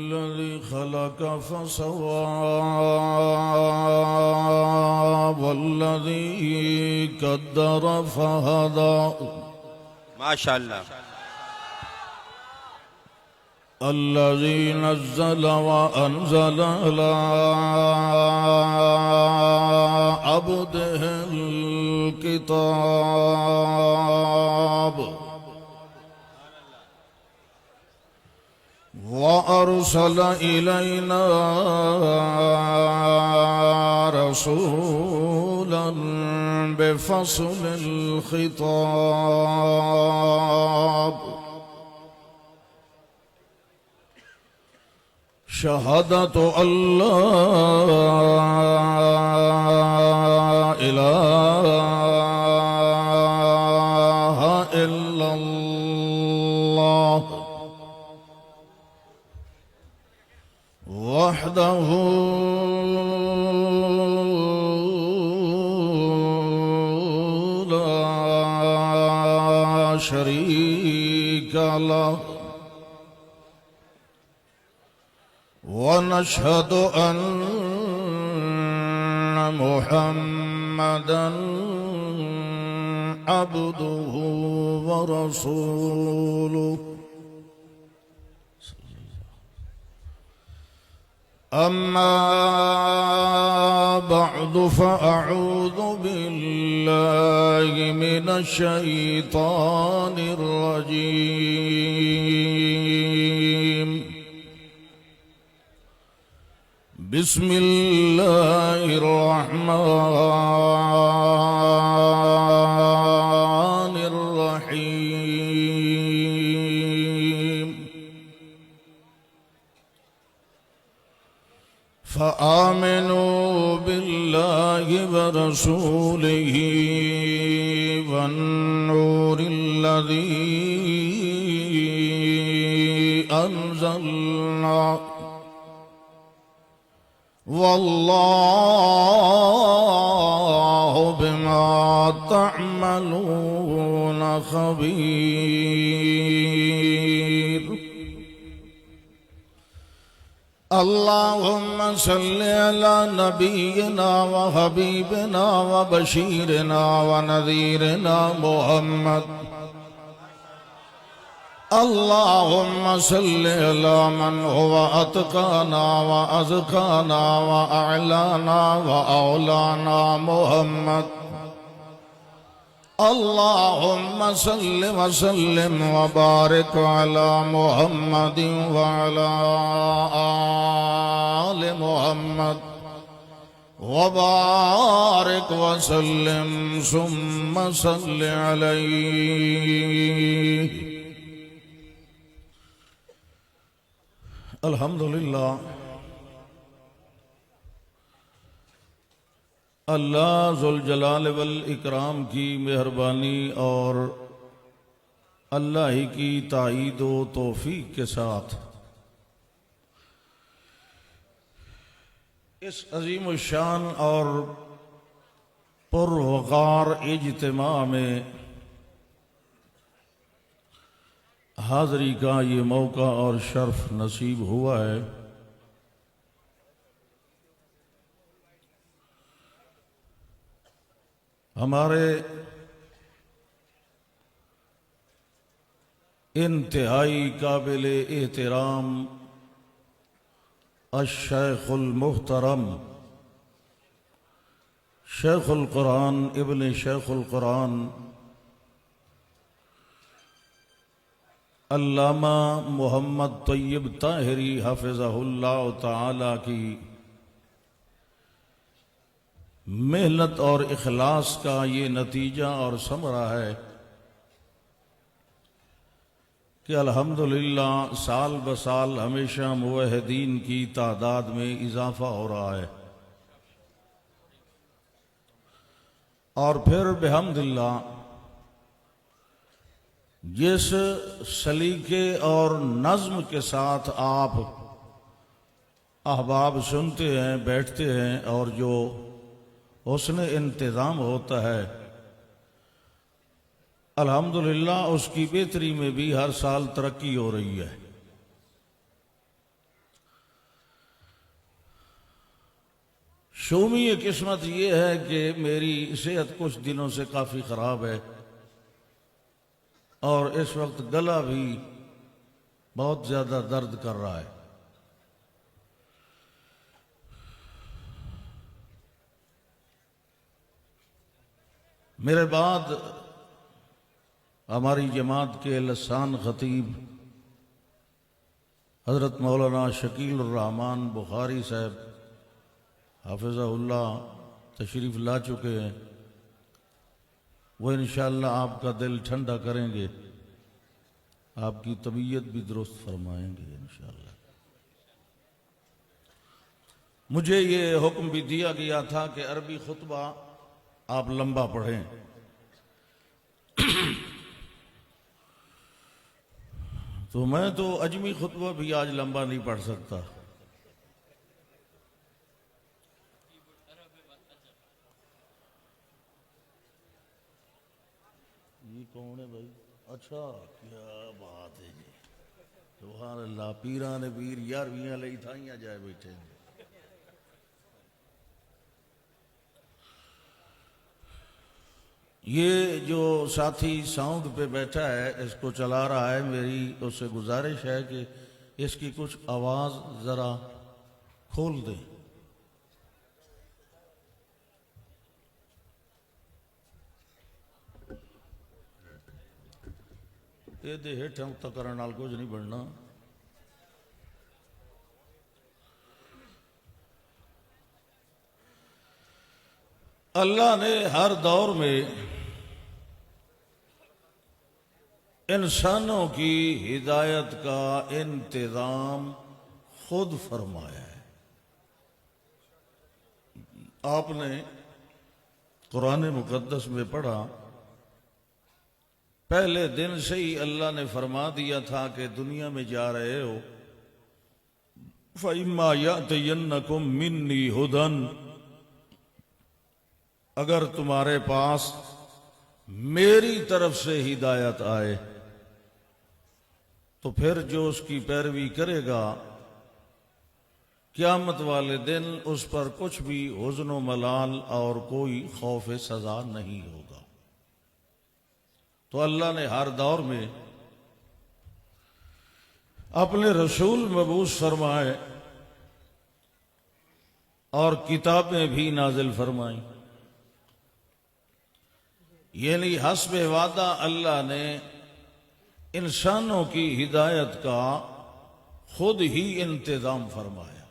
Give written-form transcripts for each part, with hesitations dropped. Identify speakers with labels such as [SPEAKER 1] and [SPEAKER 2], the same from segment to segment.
[SPEAKER 1] الذي خلق فسوى والذي قدر فهدى
[SPEAKER 2] ما شاء الله.
[SPEAKER 1] الذي نزل وأنزل على عبده الكتاب وأرسل إلينا رسولا بفصل الخطاب شهادة أن لا إله إلا الله وحده لا شريك له ونشهد أن محمدًا عبده ورسوله أما بعد فأعوذ بالله من الشيطان الرجيم بسم الله الرحمن الرحيم فآمنوا بالله ورسوله والنور الذي أنزلنا والله بما تعملون خبير اللهم صل على نبينا وحبيبنا وبشيرنا ونذيرنا محمد اللهم صل على من هو أتقانا وأزكانا وأعلانا وأولانا محمد اللهم صل وسلم وبارك على محمد وعلى آل محمد وبارك وسلم ثم صل عليه. الحمدللہ اللہ ذوالجلال والاکرام کی مہربانی اور اللہ ہی کی تائید و توفیق کے ساتھ اس عظیم الشان اور پروقار اجتماع میں حاضری کا یہ موقع اور شرف نصیب ہوا ہے. ہمارے انتہائی قابل احترام الشیخ المحترم شیخ القرآن ابن شیخ القرآن علامہ محمد طیب طاہری حفظہ اللہ تعالی کی محنت اور اخلاص کا یہ نتیجہ اور ثمرہ ہے کہ الحمدللہ سال بسال ہمیشہ موحدین کی تعداد میں اضافہ ہو رہا ہے، اور پھر بحمدللہ جس سلیقے اور نظم کے ساتھ آپ احباب سنتے ہیں، بیٹھتے ہیں، اور جو حسن انتظام ہوتا ہے، الحمدللہ اس کی بہتری میں بھی ہر سال ترقی ہو رہی ہے. شومی قسمت یہ ہے کہ میری صحت کچھ دنوں سے کافی خراب ہے اور اس وقت گلا بھی بہت زیادہ درد کر رہا ہے۔ میرے بعد ہماری جماعت کے لسان خطیب حضرت مولانا شکیل الرحمان بخاری صاحب حافظہ اللہ تشریف لا چکے ہیں۔ وہ انشاءاللہ آپ کا دل ٹھنڈا کریں گے، آپ کی طبیعت بھی درست فرمائیں گے انشاءاللہ۔ مجھے یہ حکم بھی دیا گیا تھا کہ عربی خطبہ آپ لمبا پڑھیں، تو میں تو اجمی خطبہ بھی آج لمبا نہیں پڑھ سکتا۔ یہ کون ہے بھائی؟ اچھا، کیا بات ہے جی، سبحان اللہ، پیران پیر یارویاں لئی تھائیاں جائے بیٹھے ہیں۔ یہ جو ساتھی ساؤنڈ پہ بیٹھا ہے، اس کو چلا رہا ہے، میری اس سے گزارش ہے کہ اس کی کچھ آواز ذرا کھول دیں۔ یہ دے ہیٹھاں تا کرن نال کچھ نہیں بننا۔ اللہ نے ہر دور میں انسانوں کی ہدایت کا انتظام خود فرمایا ہے۔ آپ نے قرآن مقدس میں پڑھا، پہلے دن سے ہی اللہ نے فرما دیا تھا کہ دنیا میں جا رہے ہو، فَإِمَّا يَأْتِيَنَّكُم مِّنِّي هُدًى، اگر تمہارے پاس میری طرف سے ہدایت آئے تو پھر جو اس کی پیروی کرے گا قیامت والے دن اس پر کچھ بھی حزن و ملال اور کوئی خوف سزا نہیں ہوگا۔ تو اللہ نے ہر دور میں اپنے رسول مبعوث فرمائے اور کتابیں بھی نازل فرمائیں، یعنی حسب وعدہ اللہ نے انسانوں کی ہدایت کا خود ہی انتظام فرمایا۔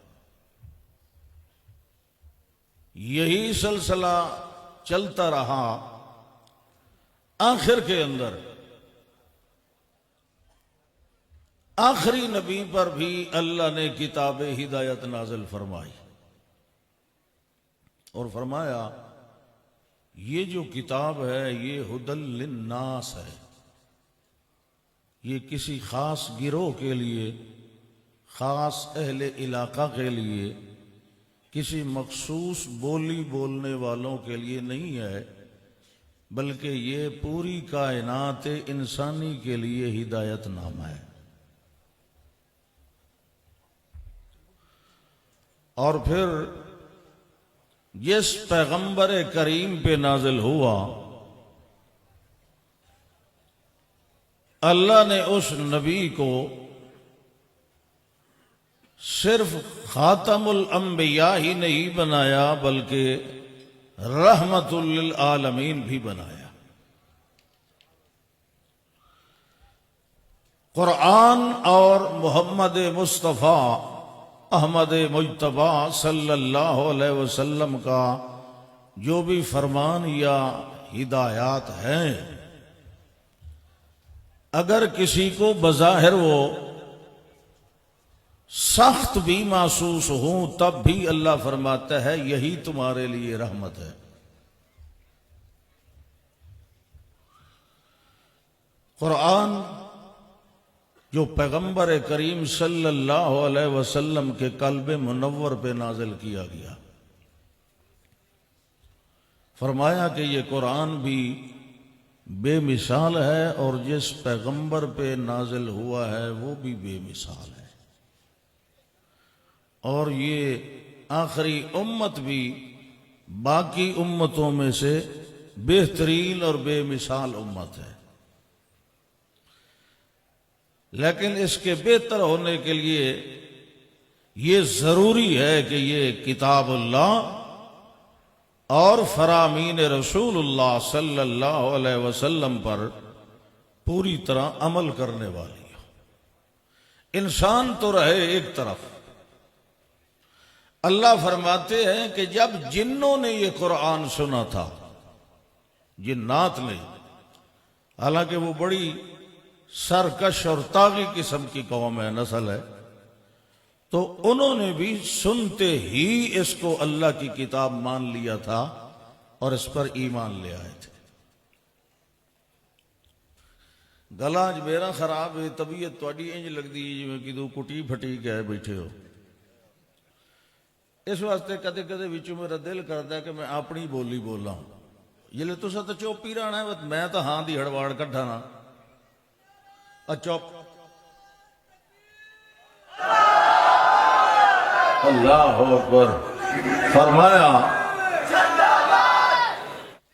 [SPEAKER 1] یہی سلسلہ چلتا رہا، آخر کے اندر آخری نبی پر بھی اللہ نے کتاب ہدایت نازل فرمائی اور فرمایا یہ جو کتاب ہے یہ ہدی للناس ہے، یہ کسی خاص گروہ کے لیے، خاص اہل علاقہ کے لیے، کسی مخصوص بولی بولنے والوں کے لیے نہیں ہے، بلکہ یہ پوری کائنات انسانی کے لیے ہدایت نامہ ہے۔ اور پھر جس پیغمبر کریم پہ نازل ہوا، اللہ نے اس نبی کو صرف خاتم الانبیاء ہی نہیں بنایا بلکہ رحمت للعالمین بھی بنایا۔ قرآن اور محمد مصطفیٰ احمد مجتبی صلی اللہ علیہ وسلم کا جو بھی فرمان یا ہدایات ہیں، اگر کسی کو بظاہر وہ سخت بھی محسوس ہوں تب بھی اللہ فرماتا ہے یہی تمہارے لیے رحمت ہے۔ قرآن جو پیغمبر کریم صلی اللہ علیہ وسلم کے قلب منور پہ نازل کیا گیا، فرمایا کہ یہ قرآن بھی بے مثال ہے اور جس پیغمبر پہ نازل ہوا ہے وہ بھی بے مثال ہے، اور یہ آخری امت بھی باقی امتوں میں سے بہترین اور بے مثال امت ہے، لیکن اس کے بہتر ہونے کے لیے یہ ضروری ہے کہ یہ کتاب اللہ اور فرامین رسول اللہ صلی اللہ علیہ وسلم پر پوری طرح عمل کرنے والی ہو۔ انسان تو رہے ایک طرف، اللہ فرماتے ہیں کہ جب جنوں نے یہ قرآن سنا تھا، جنات نے، حالانکہ وہ بڑی سرکش اور طاغی قسم کی قوم ہے، نسل ہے، تو انہوں نے بھی سنتے ہی اس کو اللہ کی کتاب مان لیا تھا اور اس پر ایمان لے آئے تھے۔ گلا اج میرا خراب ہے، طبیعت تہاڈی انج لگدی جویں کدو کٹی پھٹی گئے بیٹھے ہو، اس واسطے کدے کدے وچوں میرا دل کردا ہے کہ میں اپنی بولی بولاں، جلے تساں تو چپ ہی رہنا ہے، میں تو ہاں دی ہڑواڑ کڈھا نا، چپ۔ اللہ اکبر، فرمایا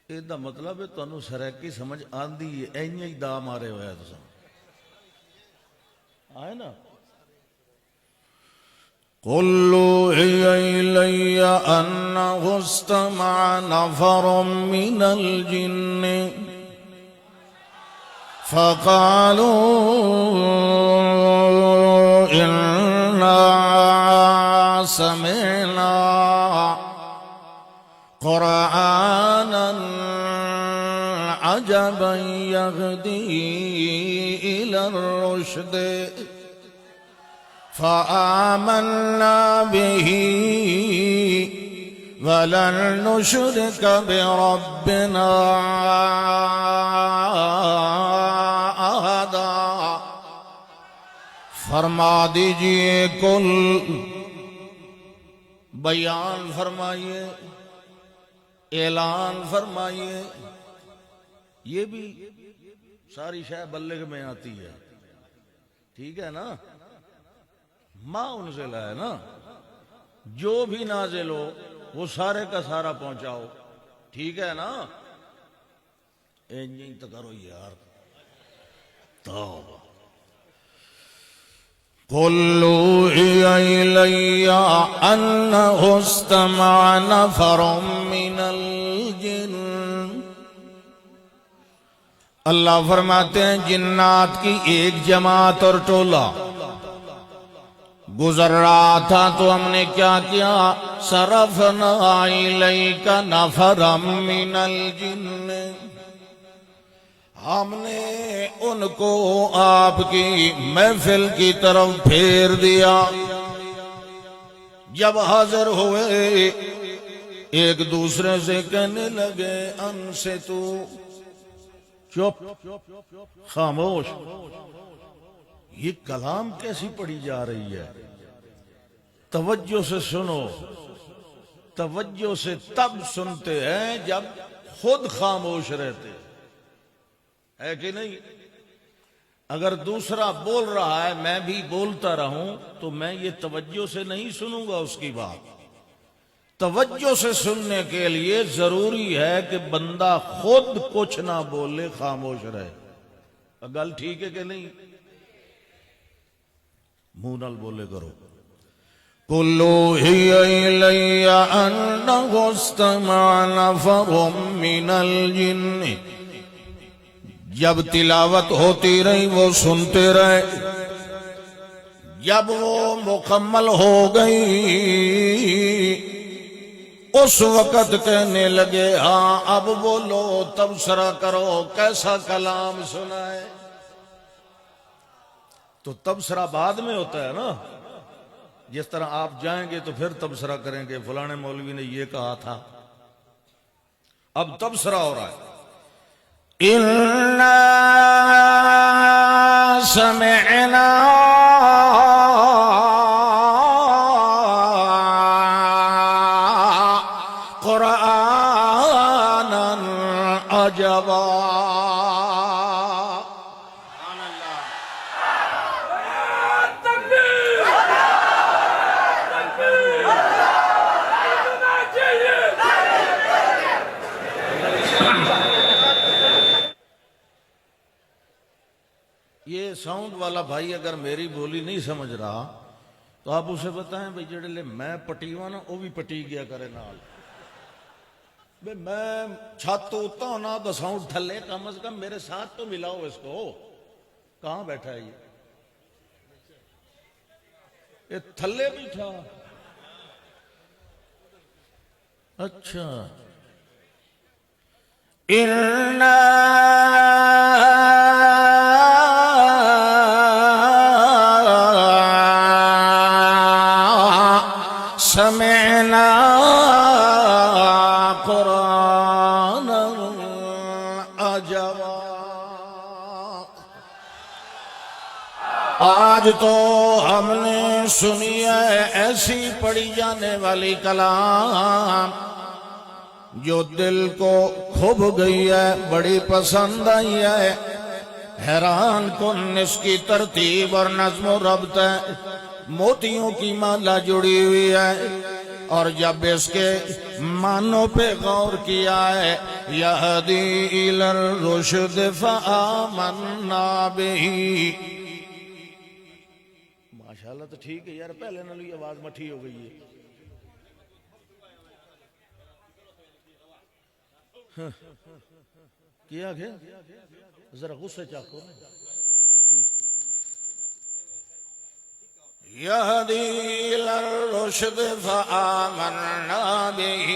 [SPEAKER 1] یہ دا مطلب ہے تانوں سریکی سمجھ آندی ہے، اینی ہی دا مارے ہوئے ہیں تساں آئے نا۔ قُلْ أُوحِيَ إِلَيَّ أَنَّهُ اسْتَمَعَ نَفَرٌ مِّنَ الْجِنِّ فَقَالُوا إِنَّا سَمِعْنَا قُرْآنًا عَجَبًا يَهْدِي إِلَى الرُّشْدِ فآمنا به ولن نشرك بربنا أحدا۔ فرما دیجئے کل، بیان فرمائیے، اعلان فرمائیے، یہ بھی ساری شے بلغ میں آتی ہے، ٹھیک ہے نا؟ ما انزل ہے نا، جو بھی نازل ہو وہ سارے کا سارا پہنچاؤ، ٹھیک ہے نا؟ نہیں تو کرو یار توبہ۔ قُلْ أُوحِيَ إِلَيَّ أَنَّهُ اسْتَمَعَ نَفَرٌ مِّنَ الْجِنِّ، اللہ فرماتے ہیں جنات کی ایک جماعت اور ٹولہ گزر رہا تھا تو ہم نے کیا کیا، صرفنا الیک نفرا من الجن، ہم نے ان کو آپ کی محفل کی طرف پھیر دیا۔ جب حاضر ہوئے ایک دوسرے سے کہنے لگے انصتو، چپ، خاموش۔ یہ کلام کیسی پڑھی جا رہی ہے، توجہ سے سنو، توجہ سے تب سنتے ہیں جب خود خاموش رہتے ہے کہ نہیں؟ اگر دوسرا بول رہا ہے میں بھی بولتا رہوں تو میں یہ توجہ سے نہیں سنوں گا اس کی بات۔ توجہ سے سننے کے لیے ضروری ہے کہ بندہ خود کچھ نہ بولے، خاموش رہے۔ گل ٹھیک ہے کہ نہیں؟ منہ نال بولے کرو۔ قُلْ أُوحِيَ إِلَيَّ أَنَّهُ اسْتَمَعَ نَفَرٌ مِّنَ الْجِنِّ، جب تلاوت ہوتی رہی وہ سنتے رہے، جب وہ مکمل ہو گئی اس وقت کہنے لگے ہاں اب بولو، تبصرہ کرو، کیسا کلام سنا ہے۔ تو تبصرہ بعد میں ہوتا ہے نا، جس طرح آپ جائیں گے تو پھر تبصرہ کریں گے فلانے مولوی نے یہ کہا تھا، اب تبصرہ ہو رہا ہے۔ اِنَّا سَمِعْنَا قُرْآنًا عَجَبًا۔ ساؤنڈ والا بھائی اگر میری بولی نہیں سمجھ رہا تو آپ اسے بتائیں بھائی جڑے لے میں پٹیوا نا وہ بھی پٹی گیا کرے نال بھائی میں چھت تو اتنا ہونا تو ساؤنڈ تھلے کم از کم میرے ساتھ تو ملاؤ اس کو کہاں بیٹھا ہے یہ تھلے بھی تھا اچھا
[SPEAKER 3] سمعنا قرآن عجبا. آج تو ہم نے سنی ہے ایسی پڑھی جانے والی کلام جو دل کو کھب گئی ہے، بڑی پسند آئی ہے، حیران کن اس کی ترتیب اور نظم و ربط ہے، موتیوں کی مالا جڑی ہوئی ہے، اور جب اس کے معنوں پہ غور کیا ہے یہدی الی الرشد فآمنا بہ.
[SPEAKER 1] ماشاءاللہ تو ٹھیک ہے یار، پہلے نہ لی آواز مٹھی ہو گئی ہے. کیا گیا ذرا غصے چاکو ٹھیک.
[SPEAKER 3] یہدی الی الرشد فآمنا بہ.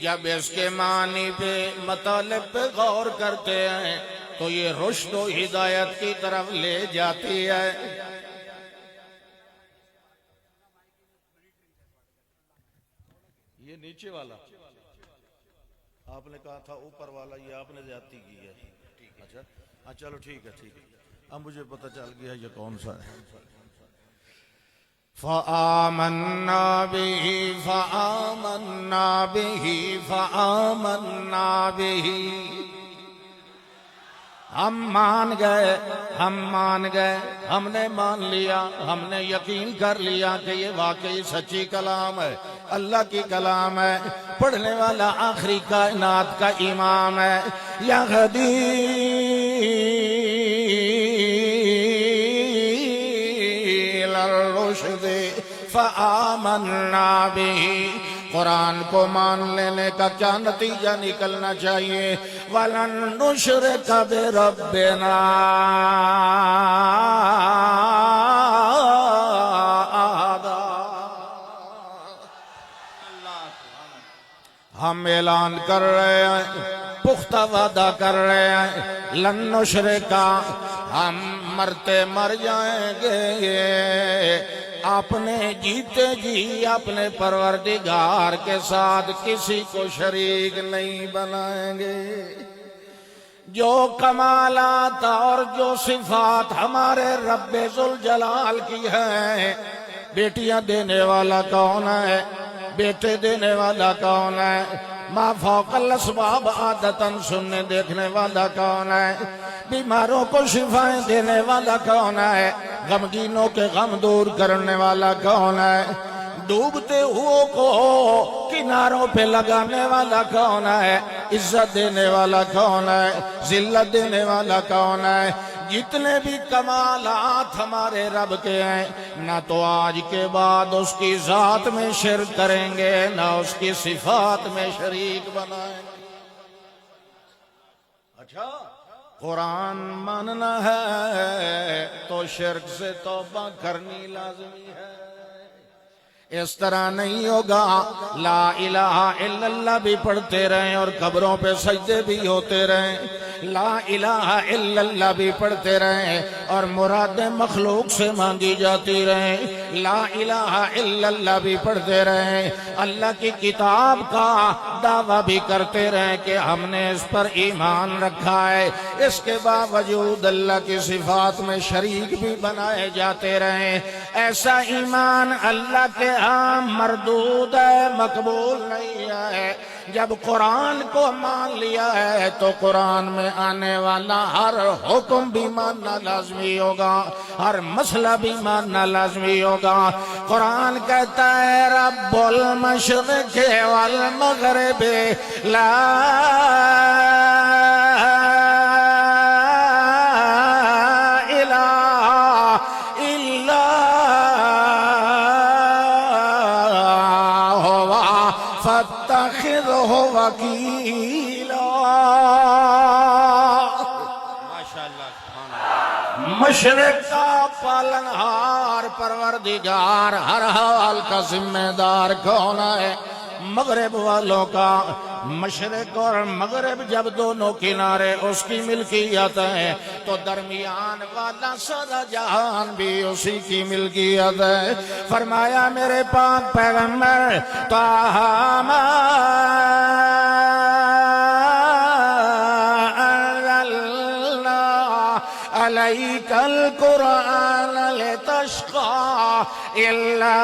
[SPEAKER 3] جب اس کے معنی پہ مطالب پہ غور کرتے ہیں تو یہ رشد و ہدایت کی طرف لے جاتی ہے.
[SPEAKER 1] یہ نیچے والا آپ نے کہا تھا اوپر والا، یہ آپ نے زیادتی کی ہے. اچھا ہاں چلو ٹھیک ہے ٹھیک ہے، اب مجھے پتہ چل گیا یہ کون سا ہے.
[SPEAKER 3] فآمنا بہ فآمنا بہ فآمنا بہ. ہم مان گئے، ہم مان گئے، ہم نے مان لیا، ہم نے یقین کر لیا کہ یہ واقعی سچی کلام ہے، اللہ کی کلام ہے، پڑھنے والا آخری کائنات کا امام ہے. یہدی الی الرشد فآمنا بہ. قرآن کو مان لینے کا کیا نتیجہ نکلنا چاہیے؟ وَلَن نُشْرِكَ بِرَبِّنَا أَحَدًا. ہم اعلان کر رہے ہیں، پختہ وعدہ کر رہے ہیں، لن نشرکا، ہم مرتے مر جائیں گے، اپنے جیتے جی اپنے پروردگار کے ساتھ کسی کو شریک نہیں بنائیں گے. جو کمالات اور جو صفات ہمارے رب ذوالجلال کی ہیں، بیٹیاں دینے والا کون ہے؟ بیٹے دینے والا کون ہے؟ ما فوق الاسباب عادتاً سننے دیکھنے والا کون ہے؟ بیماروں کو شفائیں دینے والا کون ہے؟ غمگینوں کے غم دور کرنے والا کون ہے؟ ڈوبتے ہوئے کو کناروں پہ لگانے والا کون ہے؟ عزت دینے والا کون ہے؟ ذلت دینے والا کون ہے؟ جتنے بھی کمالات ہمارے رب کے ہیں، نہ تو آج کے بعد اس کی ذات میں شرک کریں گے، نہ اس کی صفات میں شریک بنائیں گے. اچھا قرآن ماننا ہے تو شرک سے توبہ کرنی لازمی ہے. اس طرح نہیں ہوگا لا الہ الا اللہ بھی پڑھتے رہیں اور قبروں پہ سجدے بھی ہوتے رہیں، لا الہ الا اللہ بھی پڑھتے رہیں اور مرادیں مخلوق سے مانگی جاتی رہیں، لا الہ الا اللہ بھی پڑھتے رہیں، اللہ کی کتاب کا دعویٰ بھی کرتے رہیں کہ ہم نے اس پر ایمان رکھا ہے، اس کے باوجود اللہ کی صفات میں شریک بھی بنائے جاتے رہیں. ایسا ایمان اللہ کے ہاں مردود ہے، مقبول نہیں ہے. جب قرآن کو مان لیا ہے تو قرآن میں آنے والا ہر حکم بھی ماننا لازمی ہوگا، ہر مسئلہ بھی ماننا لازمی ہوگا. قرآن کہتا ہے رب المشرق والمغرب لا فاتخذه وکیلا.
[SPEAKER 2] ماشاءاللہ سبحان اللہ.
[SPEAKER 3] مشرق کا پالنہار پروردگار ہر حال کا ذمہ دار کون ہے؟ مغرب والوں کا. مشرق اور مغرب جب دونوں کنارے اس کی ملکیت ہے تو درمیان والا سارا جہان بھی اسی کی ملکیت ہے. فرمایا میرے پاک پیغمبر طٰہٰ ما انزلنا علیک القرآن لتشقى الا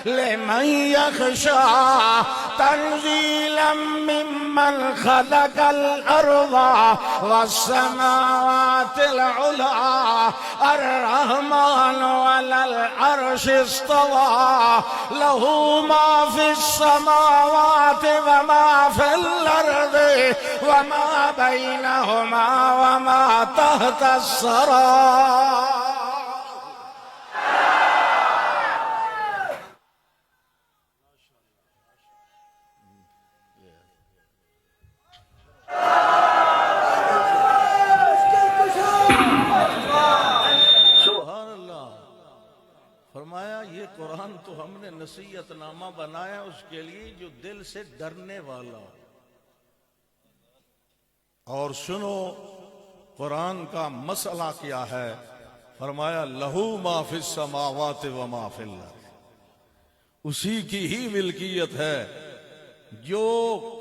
[SPEAKER 3] لمن يخشى تنزيلا ممن خلق الأرض والسماوات العلى الرحمن على العرش استوى له ما في السماوات وما في الأرض وما بينهما وما تحت الثرى.
[SPEAKER 1] فرمایا یہ قرآن تو ہم نے نصیحت نامہ بنایا اس کے لیے جو دل سے ڈرنے والا. اور سنو قرآن کا مسئلہ کیا ہے. فرمایا لہو ما فی السماوات و ما فی الارض. اسی کی ہی ملکیت ہے جو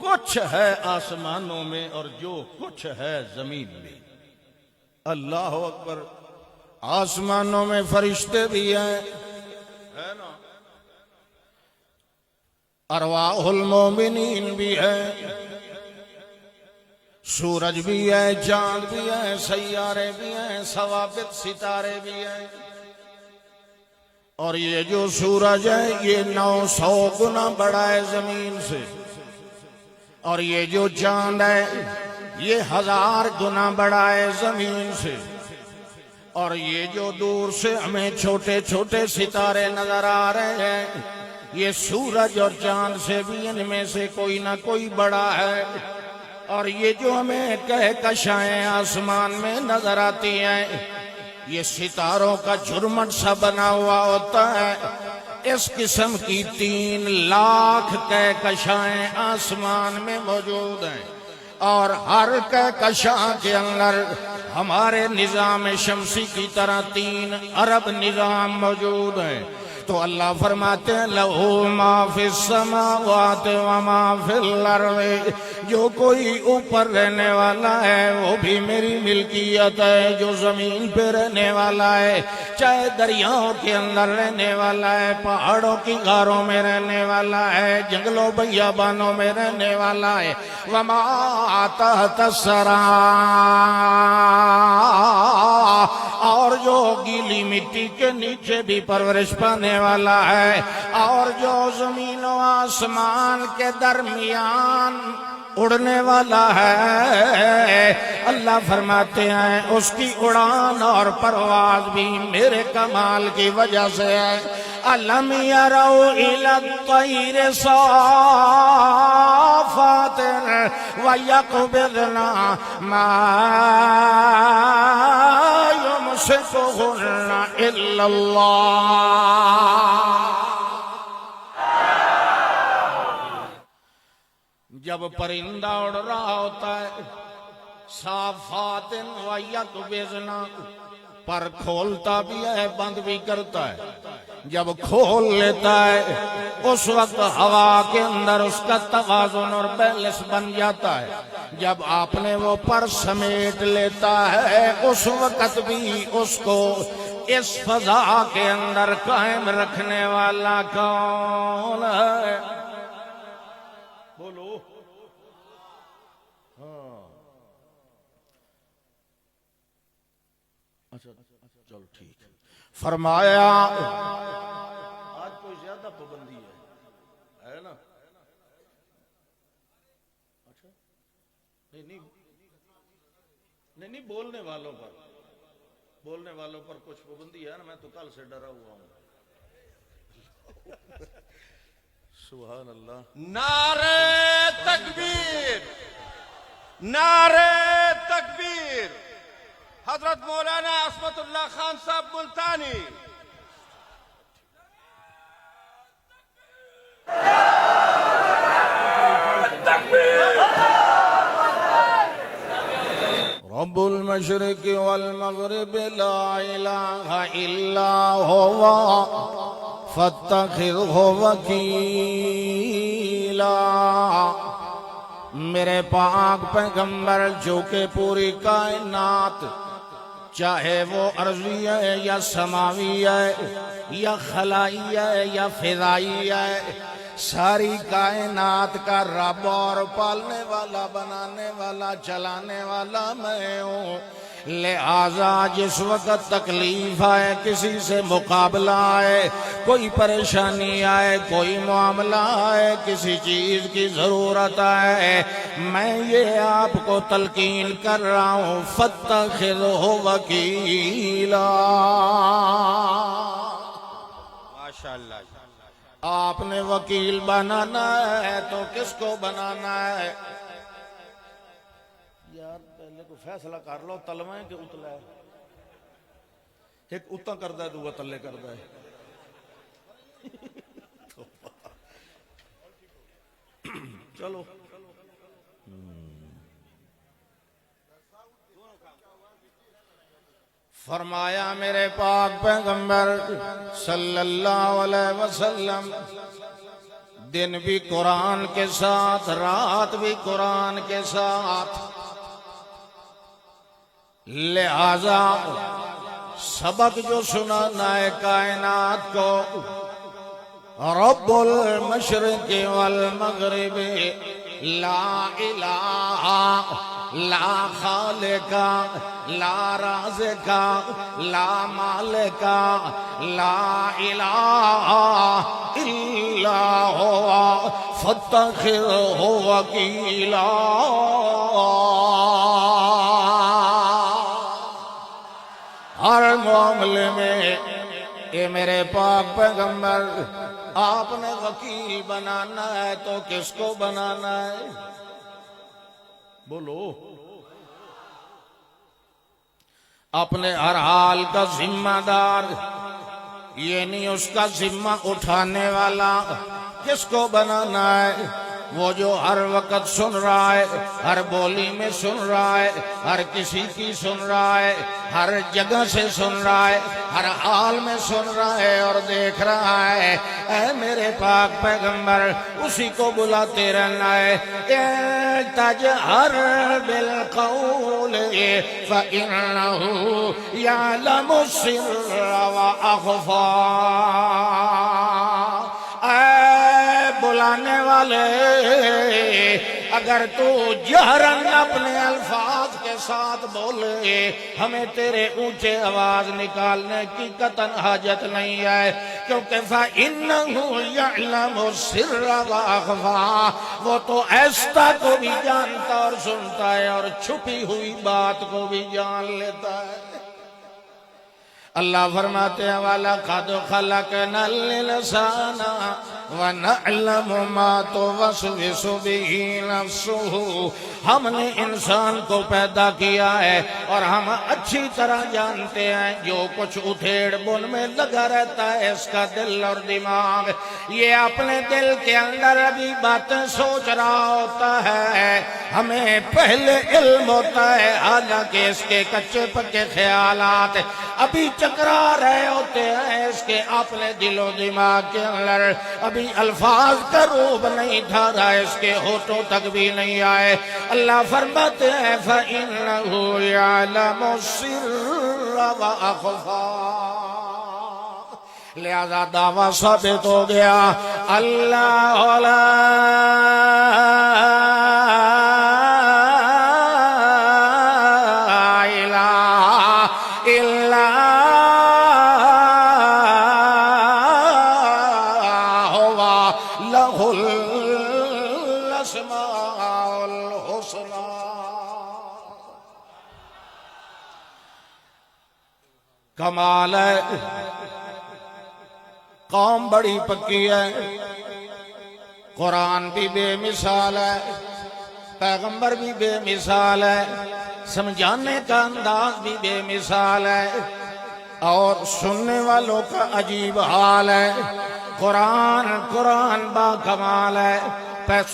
[SPEAKER 1] کچھ ہے آسمانوں میں اور جو کچھ ہے زمین میں. اللہ اکبر.
[SPEAKER 3] آسمانوں میں فرشتے بھی ہیں،
[SPEAKER 1] ہے نا،
[SPEAKER 3] ارواح المومنین بھی ہیں، سورج بھی ہے، چاند بھی ہے، سیارے بھی ہیں، ثوابت ستارے بھی ہیں. اور یہ جو سورج ہے یہ 900 گنا بڑا ہے زمین سے. اور یہ جو چاند ہے یہ 1000 گنا بڑا ہے زمین سے. اور یہ جو دور سے ہمیں چھوٹے چھوٹے ستارے نظر آ رہے ہیں یہ سورج اور چاند سے بھی ان میں سے کوئی نہ کوئی بڑا ہے. اور یہ جو ہمیں کہکشائیں آسمان میں نظر آتی ہیں یہ ستاروں کا جھرمٹ سا بنا ہوا ہوتا ہے. اس قسم کی 3 لاکھ کہکشائیں آسمان میں موجود ہیں. اور ہر کہکشاں کے اندر ہمارے نظام شمسی کی طرح 3 ارب نظام موجود ہیں. تو اللہ فرماتے ہیں لہو ما فی السماوات و ما فی الارض. جو کوئی اوپر رہنے والا ہے وہ بھی میری ملکیت ہے. جو زمین پہ رہنے والا ہے چاہے دریاؤں کے اندر رہنے والا ہے، پہاڑوں کی غاروں میں رہنے والا ہے، جنگلوں بیابانوں میں رہنے والا ہے، وما تحت الثری، اور جو گیلی مٹی کے نیچے بھی پرورش پانے والا ہے، اور جو زمین و آسمان کے درمیان اڑنے والا ہے. اللہ فرماتے ہیں اس کی اڑان اور پرواز بھی میرے کمال کی وجہ سے ہے. الم یروا الی الطیر صافات ویقبضن ما یمسکہن الا اللہ. جب پرندہ اڑ رہا ہوتا ہے صافات ویقبضن، پر کھولتا بھی ہے بند بھی کرتا ہے. جب کھول لیتا ہے اس وقت ہوا کے اندر اس کا توازن اور بیلنس بن جاتا ہے. جب آپ نے وہ پر سمیٹ لیتا ہے اس وقت بھی اس کو اس فضا کے اندر قائم رکھنے والا کون ہے؟
[SPEAKER 1] بولو. اچھا چلو ٹھیک ہے.
[SPEAKER 3] فرمایا
[SPEAKER 1] آج کوئی زیادہ پابندی ہے نا؟ اچھا نہیں بولنے والوں پر. بولنے والوں پر کچھ پابندی ہے نا، میں تو کل سے ڈرا ہوا ہوں. سبحان اللہ.
[SPEAKER 2] نعرہ تکبیر، نعرہ تکبیر. حضرت مولانا عصمت اللہ خان صاحب ملتانی.
[SPEAKER 3] رب المشرق والمغرب لا الہ الا ہوا فاتخذہ وکیلا. میرے پاک پیغمبر جو کہ پوری کائنات چاہے وہ ارضی ہے یا سماوی ہے یا خلائی ہے یا فضائی ہے، ساری کائنات کا رب اور پالنے والا، بنانے والا، چلانے والا میں ہوں. لہذا جس وقت تکلیف آئے، کسی سے مقابلہ آئے، کوئی پریشانی آئے، کوئی معاملہ آئے، کسی چیز کی ضرورت آئے، میں یہ آپ کو تلقین کر رہا ہوں فاتخذہ وکیلا.
[SPEAKER 2] ماشاءاللہ.
[SPEAKER 3] آپ نے وکیل بنانا ہے تو کس کو بنانا ہے؟ یار پہلے کو فیصلہ کر لو، تلوا ہے کہ اتلا ہے؟ ایک اتنا کردا ہے، دوسرا تلے کردا ہے. چلو فرمایا میرے پاک پیغمبر صلی اللہ علیہ وسلم، دن بھی قرآن کے ساتھ، رات بھی قرآن کے ساتھ. لہذا سبق جو سنانا ہے کائنات کو، رب المشرق والمغرب لا الہ لا خالق لا رازق لا مالک لا الہ الا ہوا فاتخذہ وکیلا. ہر معاملے میں اے میرے پاک پیغمبر، آپ نے وکیل بنانا ہے تو کس کو بنانا ہے؟ بولو. اپنے ہر حال کا ذمہ دار، یہ نہیں اس کا ذمہ اٹھانے والا. کس کو بنانا ہے؟ وہ جو ہر وقت سن رہا ہے، ہر بولی میں سن رہا ہے، ہر کسی کی سن رہا ہے، ہر جگہ سے سن رہا ہے، ہر حال میں سن رہا ہے اور دیکھ رہا ہے. اے میرے پاک پیغمبر، اسی کو بلاتے رہنا ہے. تجہر بالقول فإنہ یعلم السر وأخفی. بلانے والے، اگر تو جہرن اپنے الفاظ کے ساتھ بولے، ہمیں تیرے اونچے آواز نکالنے کی قطعاً حاجت نہیں ہے، کیونکہ فَإِنَّهُ يَعْلَمُ السِّرَّ وَأَخْفَى. وہ تو ایستا کو بھی جانتا اور سنتا ہے اور چھپی ہوئی بات کو بھی جان لیتا ہے. اللہ فرماتے ہیں وَلَقَدْ خَلَقْنَا الْإِنسَانَ وَنَعْلَمُ مَا تُوَسْوِسُ بِهِ نَفْسُهُ. ہم نے انسان کو پیدا کیا ہے اور ہم اچھی طرح جانتے ہیں جو کچھ ادھیڑ بن میں لگا رہتا ہے اس کا دل اور دماغ. یہ اپنے دل کے اندر ابھی باتیں سوچ رہا ہوتا ہے، ہمیں پہلے علم ہوتا ہے، حالانکہ اس کے کچے پکے خیالات ابھی چکرا رہے ہوتے ہیں اس کے اپنے دل و دماغ کے اندر. ابھی الفاظ کا روپ نہیں دھارا، اس کے ہونٹوں تک بھی نہیں آئے. اللہ فرماتے ہیں فَإِنَّهُ يَعْلَمُ السِّرَّ وَأَخْفَى. لہذا دعویٰ ثابت ہو گیا، اللہ لا کمال ہے، قوم بڑی پکی ہے، قرآن بھی بے مثال ہے، پیغمبر بھی بے مثال ہے، سمجھانے کا انداز بھی بے مثال ہے، اور سننے والوں کا عجیب حال ہے۔ قرآن با کمال ہے،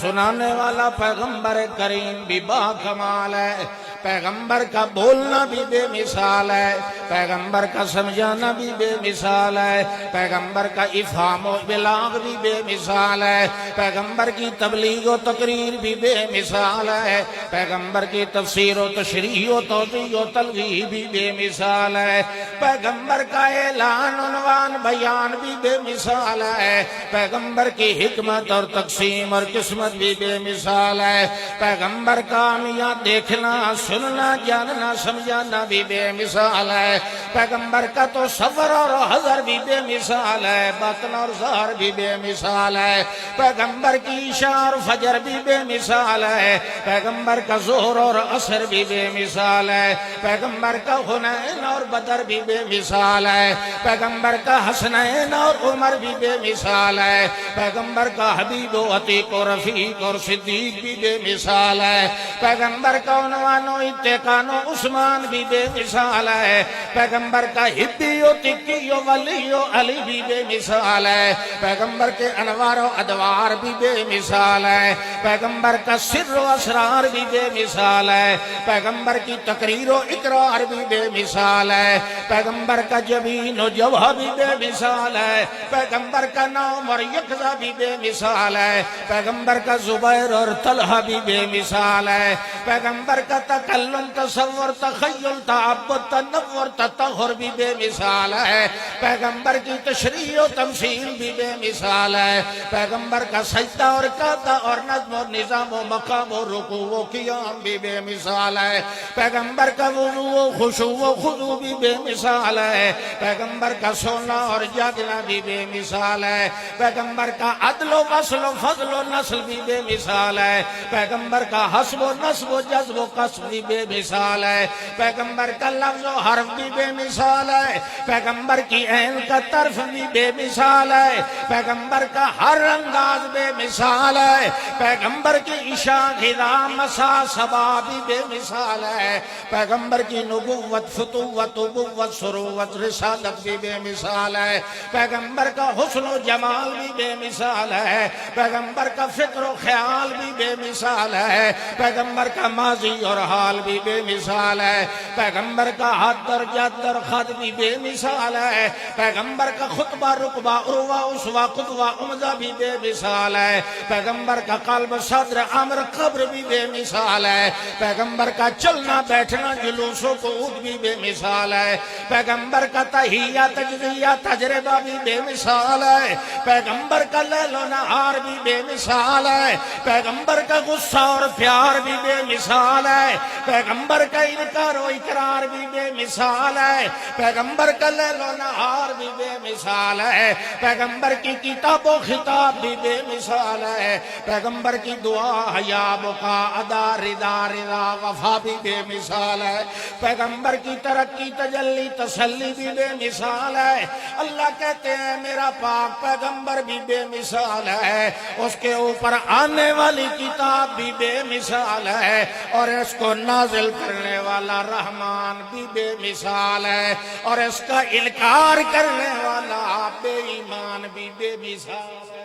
[SPEAKER 3] سنانے والا پیغمبر کریم بھی با کمال ہے، پیغمبر کا بولنا بھی بے مثال ہے، پیغمبر کا سمجھانا بھی بے مثال ہے، پیغمبر کا افہام و ابلاغ بھی بے مثال ہے، پیغمبر کی تبلیغ و تقریر بھی بے مثال ہے، پیغمبر کی تفسیر و تشریح و توضیح و تلغیح بھی بے مثال ہے، پیغمبر کا اعلان عنوان بیان بھی بے مثال ہے، پیغمبر کی حکمت اور تقسیم اور قسمت بھی بے مثال ہے، پیغمبر کا میاں دیکھنا سننا جاننا سمجھانا بھی بے مثال ہے، پیغمبر کا تو سفر اور حضر بھی بے مثال ہے، باطن اور ظاہر بھی بے مثال ہے، پیغمبر کی عشاء اور فجر بھی بے مثال ہے، پیغمبر کا ظہر اور عصر بھی بے مثال ہے، پیغمبر کا حنین اور بدر بھی بے مثال ہے، پیغمبر کا حسنین اور عمر بھی بے مثال ہے، پیغمبر کا حبیب و عتیق و رفیق اور صدیق بھی بے مثال ہے، پیغمبر کا عنوان و اتقان و عثمان بھی بے مثال ہے، پیغمبر کا حبی و تقی و ولی و علی بھی بے مثال ہے، پیغمبر کے انوار و ادوار بھی بے مثال ہے، پیغمبر کا سر و اسرار بھی بے مثال ہے، پیغمبر کی تقریر و اقرار بھی بے مثال ہے، پیغمبر کا جبین و جوہ بھی بے مثال ہے، پیغمبر کا نوم اور یقظہ بھی بے مثال ہے، پیغمبر کا زبیر اور طلحہ بھی بے مثال ہے، پیغمبر کا تکلم تصور تخیل تعبد تنور تطہر بھی بے مثال ہے، پیغمبر کی تشریح و تمثیل بھی بے مثال ہے، پیغمبر کا سجدہ اور قاعدہ اور نظم و نظام و مقام و رکوع و قیام بھی بے مثال ہے، پیغمبر کا وضو و خشوع و خضوع بھی بے مثال ہے، پیغمبر کا سونا اور جاگنا بھی بے مثال ہے، پیغمبر کا عدل و وصل و فضل و نسل بھی بے مثال ہے، پیغمبر کا حسب و نسب و جذب و قصب بھی بے مثال ہے، پیغمبر کا لفظ و حرف بھی بے مثال ہے، پیغمبر کی عین کا طرف بھی بے مثال ہے، پیغمبر کا ہر انداز بے مثال ہے، پیغمبر کی عشاء غذا مسا صبا بھی بے مثال ہے، پیغمبر کی نبوت فتوت ابوت سروت رسالت بھی بے مثال ہے، پیغمبر کا حسن و جمال بھی بے مثال ہے، پیغمبر کا فکر و خیال بھی بے مثال ہے، پیغمبر کا ماضی اور حال بھی بے مثال ہے، پیغمبر کا حد اور جد اور خد بھی بے مثال ہے، پیغمبر کا خطبہ رقبہ عروہ اسوہ قدوہ عمدہ بھی بے مثال ہے، پیغمبر کا قلب صدر امر قبر بھی بے مثال ہے، پیغمبر کا چلنا بیٹھنا جلوس و قعود بھی بے مثال ہے، پیغمبر کا تحیہ تجزیہ تجربہ بھی بے مثال ہے، پیغمبر کا لیل و نہار بھی بے مثال ہے، پیغمبر کا غصہ اور پیار بھی بے مثال ہے، پیغمبر کا انکار و اقرار بھی بے مثال ہے، پیغمبر کا لیل و نہار بھی بے مثال ہے، پیغمبر کی کتاب و خطاب بھی بے مثال ہے، پیغمبر کی دعا حیا بقا ادا رضا رضا وفا بھی بے مثال ہے، پیغمبر کی ترقی تجلی تسلی بھی بے مثال ہے، اللہ کہتے ہیں میرا پاک پیغمبر بھی بے مثال ہے، اس کے اوپر آنے والی کتاب بھی بے مثال ہے، اور اس کو نازل کرنے والا رحمان بھی بے مثال ہے، اور اس کا انکار کرنے والا بے ایمان بھی بے مثال ہے۔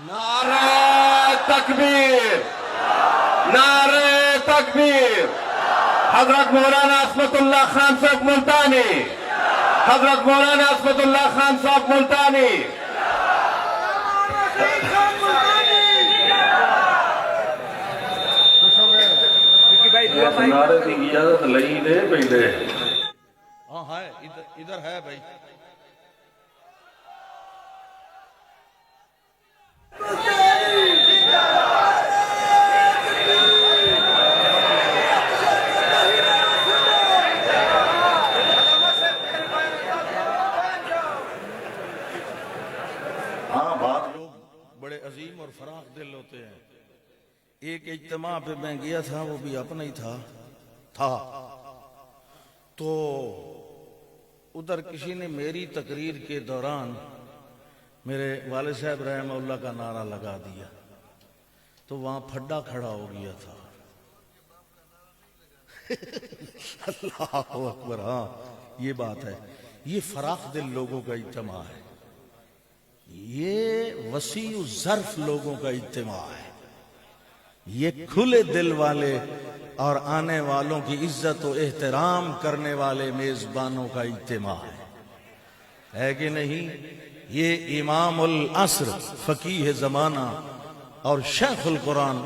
[SPEAKER 2] نعرہ تکبیر، نعرہ تکبیر، حضرت مولانا عصمت اللہ خان صاحب ملتانی، حضرت مولانا عصمت اللہ خان صاحب ملتانی۔ نعرے کی اجازت لئی دے پہلے
[SPEAKER 1] ہاں ہے ادھر ہے بھائی۔ ہاں بات لوگ بڑے عظیم اور فراخ دل ہوتے ہیں۔ ایک اجتماع پہ میں گیا تھا، وہ بھی اپنا ہی تھا تو ادھر کسی نے میری تقریر کے دوران میرے والد صاحب رحمہ اللہ کا نعرہ لگا دیا تو وہاں پھڈا کھڑا ہو گیا تھا. اللہ اکبر. ہاں یہ بات ہے. یہ فراخ دل لوگوں کا اجتماع ہے, یہ وسیع ظرف لوگوں کا اجتماع ہے, یہ کھلے دل والے اور آنے والوں کی عزت و احترام کرنے والے میزبانوں کا اجتماع ہے کہ نہیں؟ یہ امام العصر فقیہ زمانہ اور شیخ القرآن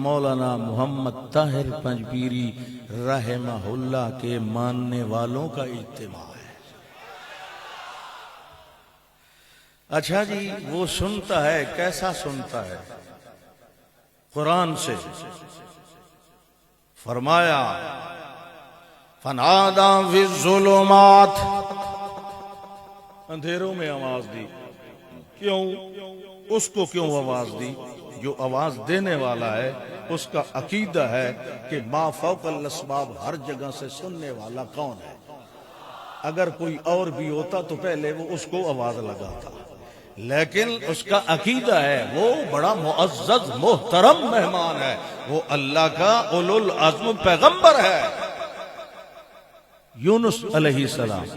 [SPEAKER 1] مولانا محمد طاہر پنجپیری رحمہ اللہ کے ماننے والوں کا اجتماع ہے. اچھا جی, وہ سنتا ہے, کیسا سنتا ہے؟ قرآن سے. فرمایا فنادا فی الظلمات, اندھیروں میں آواز دی. کیوں؟ اس کو کیوں آواز دی؟ جو آواز دینے والا ہے اس کا عقیدہ ہے کہ ما فوق الاسباب ہر جگہ سے سننے والا کون ہے. اگر کوئی اور بھی ہوتا تو پہلے وہ اس کو آواز لگاتا, لیکن اس کا عقیدہ ہے وہ بڑا معزز محترم مہمان ہے, وہ اللہ کا اولو العزم پیغمبر ہے. یونس علیہ السلام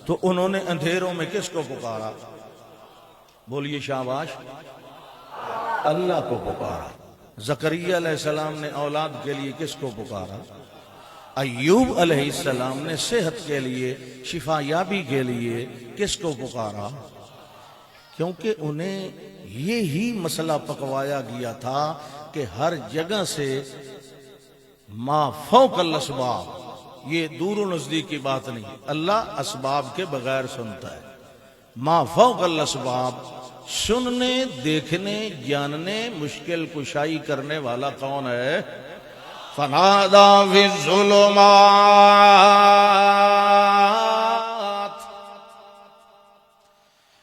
[SPEAKER 1] تو انہوں نے اندھیروں میں کس کو پکارا؟ بولیے شاباش. اللہ کو پکارا. زکریا علیہ السلام نے اولاد کے لیے کس کو پکارا؟ ایوب علیہ السلام نے صحت کے لیے, شفا یابی کے لیے کس کو پکارا؟ کیونکہ انہیں یہی مسئلہ پکوایا گیا تھا کہ ہر جگہ سے ما فوق الاسباب, یہ دور و نزدیک کی بات نہیں, اللہ اسباب کے بغیر سنتا ہے. ما فوق الاسباب, سننے, دیکھنے, جاننے, مشکل کشائی کرنے والا کون ہے؟ فنادا فی الظلمات,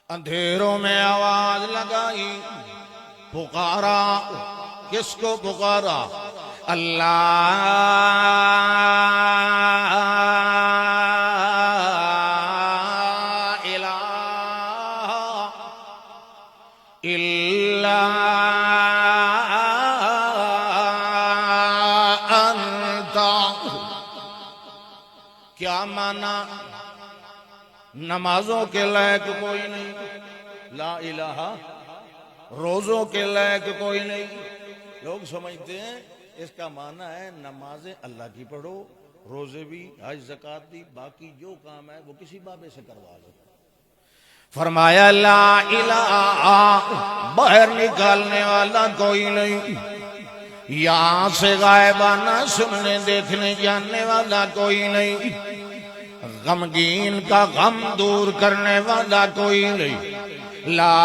[SPEAKER 1] اندھیروں میں آواز لگائی, پکارا. کس کو پکارا؟ اللہ الہ الا انت. کیا مانا؟ نمازوں کے لائق کوئی نہیں, لا الہ, روزوں کے لائق کوئی نہیں. لوگ سمجھتے ہیں اس کا معنی ہے نمازیں اللہ کی پڑھو, روزے بھی, حج زکات بھی, باقی جو کام ہے وہ کسی بابے سے کروا لو. فرمایا لا الہ, باہر نکالنے والا کوئی نہیں, یہاں سے غائبانہ سننے, دیکھنے, جاننے والا کوئی نہیں, غمگین کا غم دور کرنے والا کوئی نہیں. لا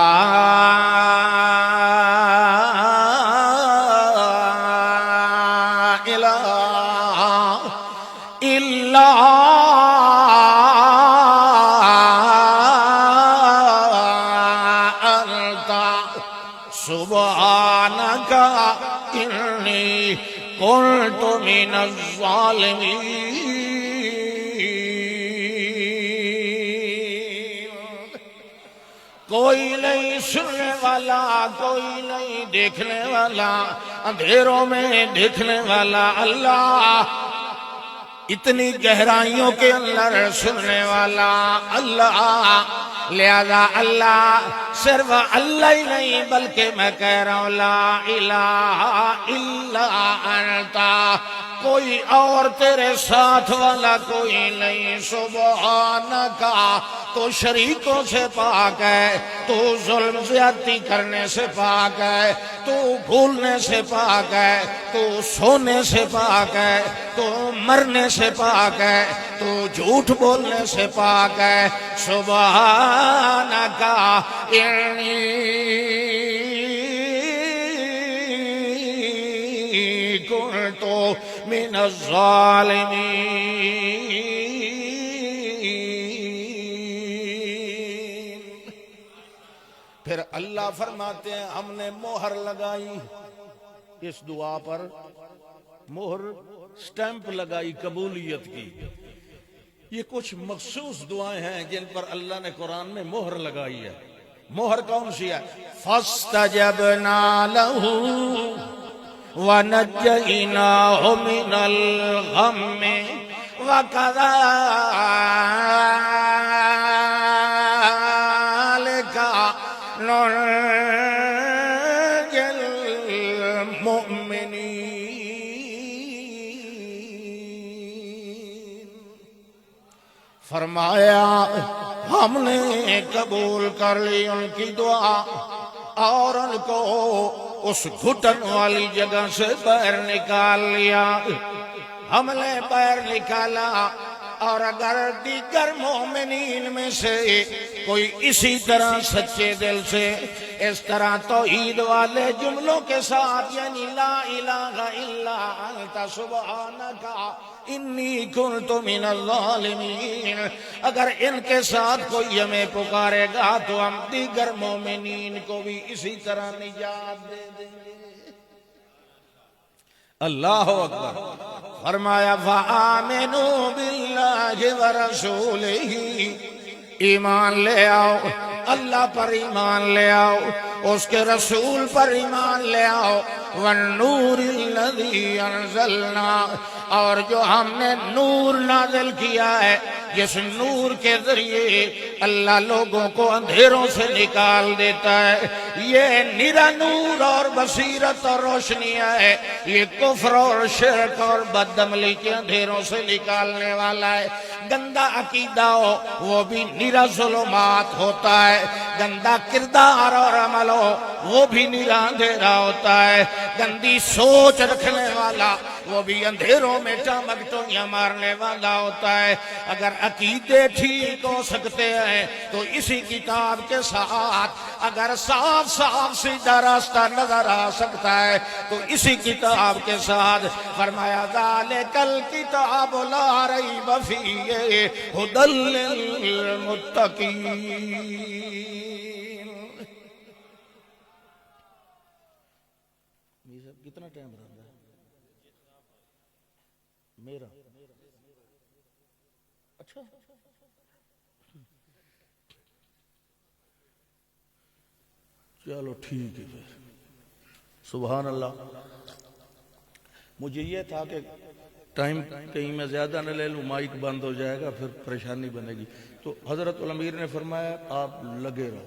[SPEAKER 1] الہ الا انت سبحانک انی کنت من الظالمین. کوئی نہیں سننے والا, کوئی نہیں دیکھنے والا, اندھیروں میں دیکھنے والا اللہ, اتنی گہرائیوں کے اندر سننے والا اللہ. لہذا اللہ صرف اللہ ہی نہیں بلکہ میں کہہ رہا ہوں لا الہ الا انت, کوئی اور تیرے ساتھ والا کوئی نہیں. سبحانک, تو شریکوں سے پاک ہے, تو ظلم زیادتی کرنے سے پاک ہے, تو بھولنے سے پاک ہے, تو سونے سے پاک ہے, تو مرنے سے پاک ہے, تو جھوٹ بولنے سے پاک ہے. سبحانک انی کنت من الظالمین. پھر اللہ فرماتے ہیں ہم نے مہر لگائی اس دعا پر, مہر, سٹیمپ لگائی قبولیت کی. یہ کچھ مخصوص دعائیں ہیں جن پر اللہ نے قرآن میں مہر لگائی ہے. مہر کون سی ہے؟
[SPEAKER 3] فاستجبنا له ونجيناه من الغم وكذلك ننجي المؤمنين. فرمایا ہم نے قبول کر لی ان کی دعا اور ان کو اس گھٹن والی جگہ سے باہر نکال لیا. ہم نے باہر نکالا. اور اگر دیگر مومنین میں سے کوئی اسی طرح سچے دل سے اس طرح توحید والے جملوں کے ساتھ یعنی لا الہ الا انت سبحانک انی کنت من الظالمین، اگر ان کے ساتھ کوئی ہمیں پکارے گا تو ہم دیگر مومنین کو بھی اسی طرح نجات دے دیں گے.
[SPEAKER 1] اللہ اکبر.
[SPEAKER 3] فرمایا فآمنوا باللہ ورسولہ، ایمان لے آؤ، اللہ پر ایمان لے آؤ، اس کے رسول پر ایمان لے آؤ. والنور الذی انزلنا، اور جو ہم نے نور نازل کیا ہے، جس نور کے ذریعے اللہ لوگوں کو اندھیروں سے نکال دیتا ہے. یہ نرا نور اور بصیرت اور روشنی ہے. یہ کفر اور شرک اور بدعملی کے اندھیروں سے نکالنے والا ہے. گندا عقیدہ ہو وہ بھی نرا ظلمات ہوتا ہے. گندا کردار اور عمل ہو وہ بھی نرا اندھیرا ہوتا ہے. گندی سوچ رکھنے والا وہ بھی اندھیروں میں ٹمکٹویاں مارنے والا ہوتا ہے. اگر عقیدے ٹھیک ہو سکتے ہیں تو اسی کتاب کے ساتھ اگر صاف صاف سیدھا راستہ نظر آ سکتا ہے تو اسی کتاب کے ساتھ فرمایا ذالک الکتاب لا ریب فیہ ھدی للمتقین.
[SPEAKER 1] کتنا ٹائم رہا ہے میرا؟ اچھا چلو ٹھیک ہے پھر. سبحان اللہ. مجھے یہ تھا کہ ٹائم کہیں میں زیادہ نہ لے لوں، مائک بند ہو جائے گا پھر پریشانی بنے گی. تو حضرت الامیر نے فرمایا آپ لگے رہو.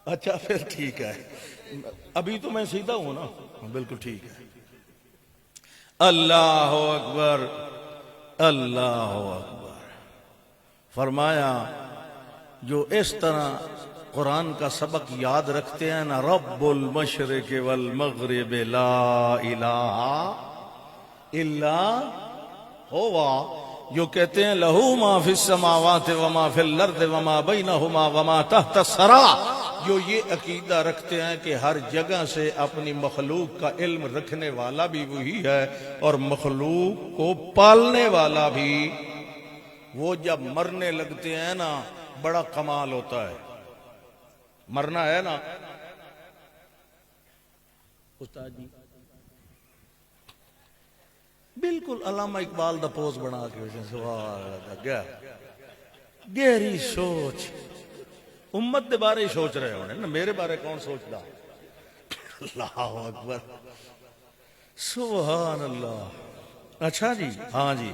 [SPEAKER 1] اچھا پھر ٹھیک ہے. ابھی تو میں سیدھا ہوں نا. بالکل ٹھیک ہے. اللہ اکبر اللہ اکبر. فرمایا جو اس طرح قرآن کا سبق یاد رکھتے ہیں نا، رب المشرق والمغرب لا الہ الا ہوا، جو کہتے ہیں لہو ما فی السماوات وما فی الارض وما بینہما وما تحت الثری، جو یہ عقیدہ رکھتے ہیں کہ ہر جگہ سے اپنی مخلوق کا علم رکھنے والا بھی وہی ہے اور مخلوق کو پالنے والا بھی، وہ جب مرنے لگتے ہیں نا بڑا کمال ہوتا ہے. مرنا ہے نا استاد جی، بالکل علامہ اقبال دا پوز بنا کے سوال گیا. گہری سوچ امت دے بارے ہی سوچ رہے ہونے نا، میرے بارے کون سوچتا؟ اللہ اکبر سبحان اللہ. اچھا جی ہاں جی.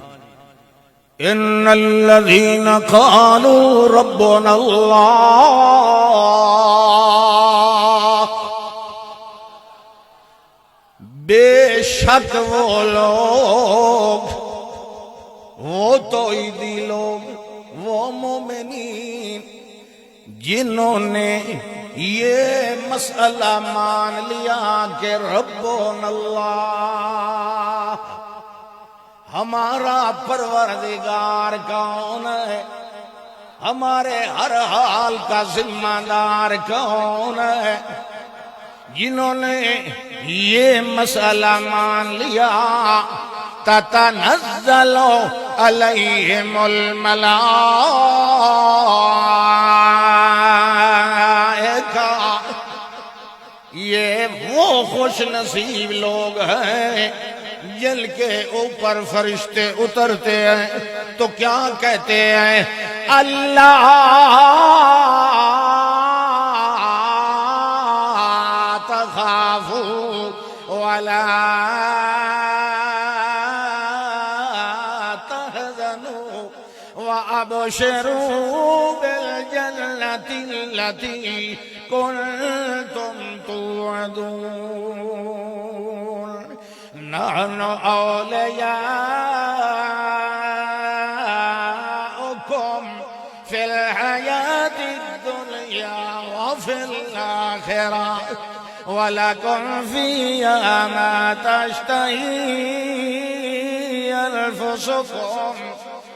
[SPEAKER 3] ان الذین قالوا ربنا اللہ، بے شک وہ لوگ، وہ توحیدی لوگ، وہ مومنین جنہوں نے یہ مسئلہ مان لیا کہ ربنا اللہ، ہمارا پروردگار کون ہے، ہمارے ہر حال کا ذمہ دار کون ہے. جنہوں نے یہ مسئلہ مان لیا تتنزل علیہم الملائکہ، یہ وہ خوش نصیب لوگ ہیں منزل کے اوپر فرشتے اترتے ہیں تو کیا کہتے ہیں؟ اللہ تخافوا ولا تحزنوا وابشروا بالجنة التي كنتم توعدون نحن أولياؤكم في الحياة الدنيا وفي الآخرة ولكم فيها ما تشتهي أنفسكم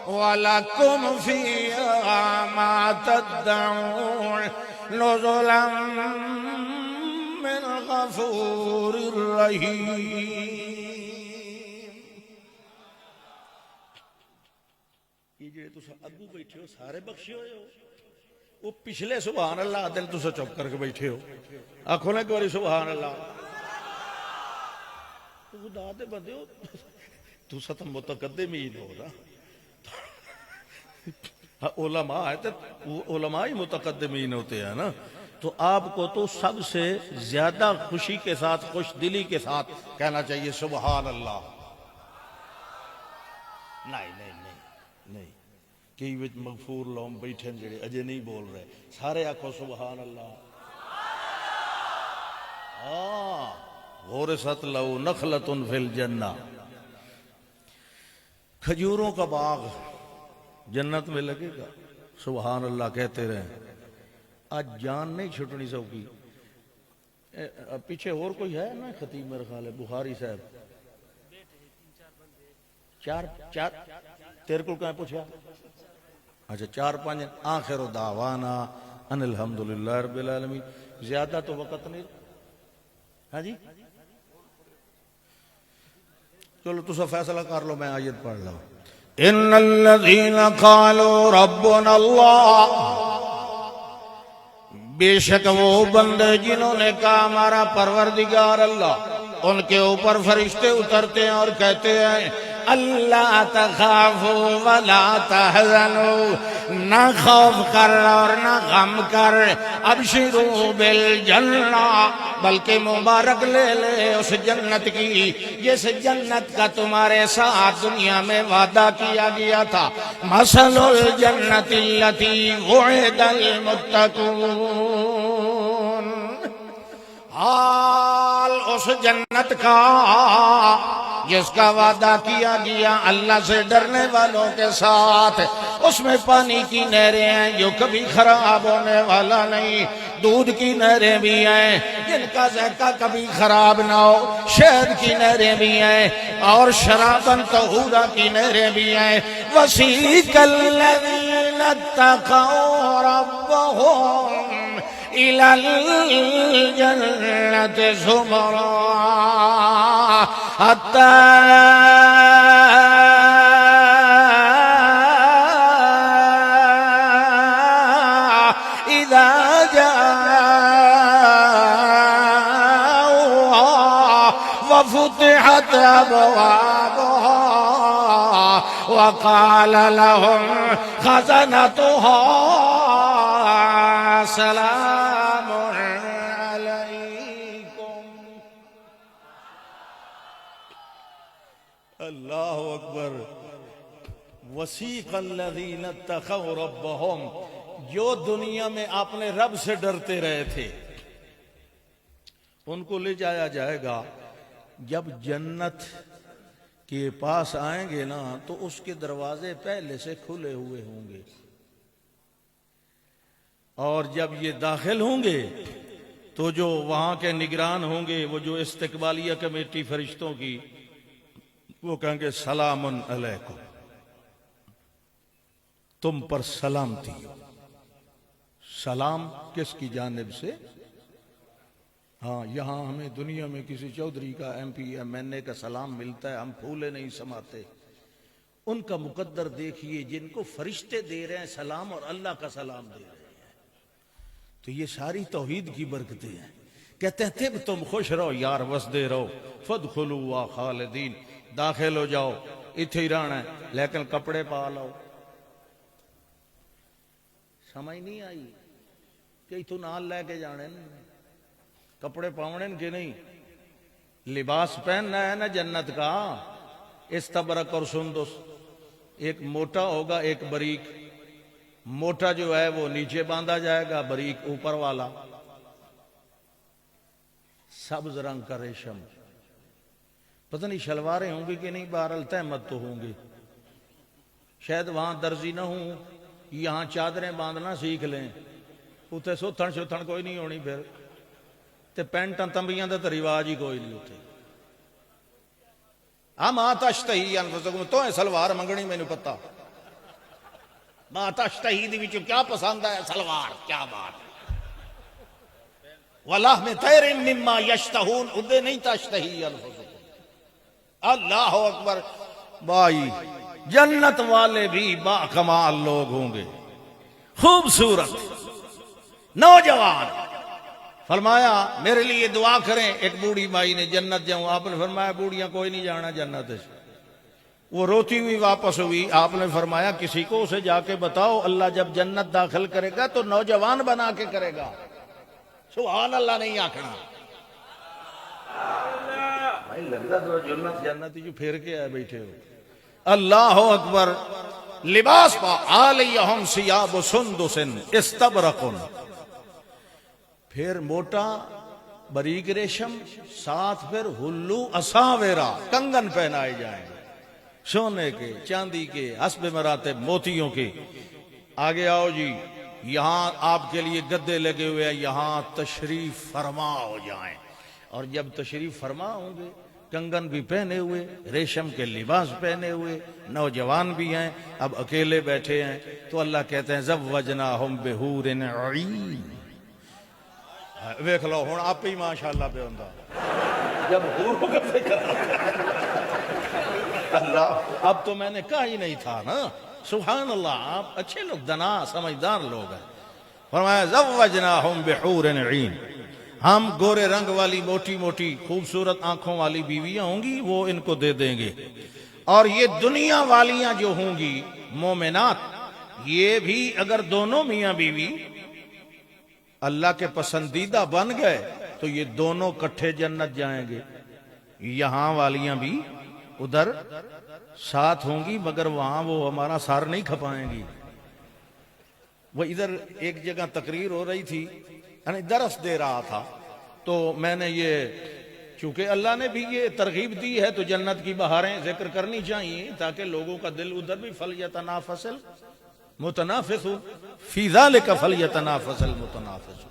[SPEAKER 3] ولكم فيها ما تدعون نزلا من غفور رحیم.
[SPEAKER 1] یہ جڑے تسا اگو بیٹھے ہو سارے بخشے ہوئے ہو، وہ پچھلے سبحان اللہ دل تسا چپ کر کے بیٹھے ہو. آکھو نا ایک باری سبحان اللہ. خدا دے بندے ہو تسا تو متقدمین ہو نا. علماء ہے تو علماء ہی متقدمین ہوتے ہیں نا. تو آپ کو تو سب سے زیادہ خوشی کے ساتھ خوش دلی کے ساتھ کہنا چاہیے سبحان اللہ. نہیں نہیں نہیں نہیں کئی وچ مغفور لوگ بیٹھے ہیں جڑے اجے نہیں بول رہے، سارے آکھو سبحان اللہ. غورست لو نخلۃ فی الجنہ، کھجوروں کا باغ جنت میں لگے گا. سبحان اللہ کہتے رہیں. آج جان نہیں چھٹنی سوکی. پیچھے اور کوئی ہے نا خطیب میرے خیال ہے بخاری صاحب؟ چار تیرے کو کہاں پوچھا؟ اچھا 4-5. آخر دعوانا ان الحمدللہ رب العالمین. زیادہ تو وقت نہیں. ہاں جی چلو تسا فیصلہ کر لو، میں آیت پڑھ لوں.
[SPEAKER 3] ان الذين قالوا ربنا اللہ، بے شک وہ بندے جنہوں نے کہا ہمارا پروردگار اللہ، ان کے اوپر فرشتے اترتے ہیں اور کہتے ہیں اللہ تخافوا ولا تحزنوا، نہ خوف کر اور نہ غم کر، ابشروا بالجنہ، بلکہ مبارک لے لے اس جنت کی جس جنت کا تمہارے ساتھ دنیا میں وعدہ کیا گیا تھا. مثل الجنت التي وعد المتقون، حال اس جنت کا جس کا وعدہ کیا گیا اللہ سے ڈرنے والوں کے ساتھ. اس میں پانی کی نہریں ہیں جو کبھی خراب ہونے والا نہیں، دودھ کی نہریں بھی ہیں جن کا ذائقہ کبھی خراب نہ ہو، شہد کی نہریں بھی ہیں اور شراباً طہورا کی نہریں بھی ہیں. وسیق الذین اتقوا ربهم إلى الجنة زمرا حتى إذا جاءوها وفتحت أبوابها وقال لهم خزنتها سلام علیکم.
[SPEAKER 1] اللہ اکبر. وسیق الذین اتقوا ربهم، جو دنیا میں اپنے رب سے ڈرتے رہے تھے ان کو لے جایا جائے گا. جب جنت کے پاس آئیں گے نا تو اس کے دروازے پہلے سے کھلے ہوئے ہوں گے، اور جب یہ داخل ہوں گے تو جو وہاں کے نگران ہوں گے، وہ جو استقبالیہ کمیٹی فرشتوں کی، وہ کہیں گے سلام علیکم، تم پر سلامتی. سلام کس کی جانب سے؟ ہاں یہاں ہمیں دنیا میں کسی چودھری کا ایم پی ایم این اے کا سلام ملتا ہے، ہم پھولے نہیں سماتے. ان کا مقدر دیکھیے جن کو فرشتے دے رہے ہیں سلام اور اللہ کا سلام دے رہے ہیں. تو یہ ساری توحید کی برکتیں ہیں. کہتے ہیں طب تم خوش رہو یار وسدے رہو فادخلوا خالدین، داخل ہو جاؤ اتھے ہی رہنا ہے لیکن کپڑے پا لو. سمجھ نہیں آئی کہ اتوں نال لے کے جانے کپڑے پاؤنے کہ نہیں. لباس پہننا ہے نا جنت کا استبرق اور سندس. ایک موٹا ہوگا ایک بریک. موٹا جو ہے وہ نیچے باندھا جائے گا, بریک اوپر والا. سبز رنگ کا ریشم. پتہ نہیں شلواریں ہوں گی کہ نہیں, بہرحال تہمت تو ہوں گی. شاید وہاں درزی نہ ہوں, یہاں چادریں باندھنا سیکھ لیں. اتنے سوتھن شوتھن کوئی نہیں ہونی پھر تے پینٹاں تمبیاں دا تو رواج ہی کوئی نہیں اتنے. ماں تشتہی انفسکم تو سلوار منگنی مینوں پتہ. ماں تشتہی دی وچوں کیا پسند ہے سلوار, کیا بات. وَلَحْمِ طَيْرٍ مِّمَّا يَشْتَهُونَ ادھے نہیں تشتہی انفسکم. اللہ اکبر. بھائی جنت والے بھی با کمال لوگ ہوں گے, خوبصورت نوجوان. فرمایا میرے لیے دعا کریں. ایک بوڑھی مائی نے جنت جاؤں, آپ نے فرمایا بوڑھیاں کوئی نہیں جانا جنت سے. وہ روتی ہوئی واپس ہوئی. آپ نے فرمایا کسی کو اسے جا کے بتاؤ اللہ جب جنت داخل کرے گا تو نوجوان بنا کے کرے گا. سبحان اللہ نہیں آکھنا. جنت جو پھیر کے آئے بیٹھے ہو. اللہ اکبر. لباس پا علیہم ثیاب سندس استبرق. پھر موٹا بریک ریشم, ساتھ پھر ہلو اساورا کنگن پہنائے جائیں گے سونے کے, چاندی کے, حسب مراتب موتیوں کے. آگے آؤ جی, یہاں آپ کے لیے گدے لگے ہوئے ہیں, یہاں تشریف فرما ہو جائیں. اور جب تشریف فرما ہوں گے کنگن بھی پہنے ہوئے, ریشم کے لباس پہنے ہوئے, نوجوان بھی ہیں, اب اکیلے بیٹھے ہیں تو اللہ کہتے ہیں زوجناہم بحور عین. ویکھ لو ہوں آپ ہی ماشاءاللہ پہ ہوندا جب حور کو اللہ. اب تو میں نے کہا ہی نہیں تھا نا. سبحان اللہ, آپ اچھے لوگ, دنا سمجھدار لوگ ہیں. فرمایا زوجناہم بحور عین. ہم گورے رنگ والی موٹی موٹی خوبصورت آنکھوں والی بیویاں ہوں گی وہ ان کو دے دیں گے. اور یہ دنیا والیاں جو ہوں گی مومنات, یہ بھی اگر دونوں میاں بیوی اللہ کے پسندیدہ بن گئے تو یہ دونوں کٹھے جنت جائیں گے. یہاں والیاں بھی ادھر ساتھ ہوں گی مگر وہاں وہ ہمارا سار نہیں کھپائیں گی. وہ ادھر ایک جگہ تقریر ہو رہی تھی, یعنی درس دے رہا تھا, تو میں نے یہ چونکہ اللہ نے بھی یہ ترغیب دی ہے تو جنت کی بہاریں ذکر کرنی چاہیے تاکہ لوگوں کا دل ادھر بھی فلیتنافس المتنافس فی ذلک فلیتنافس المتنافس.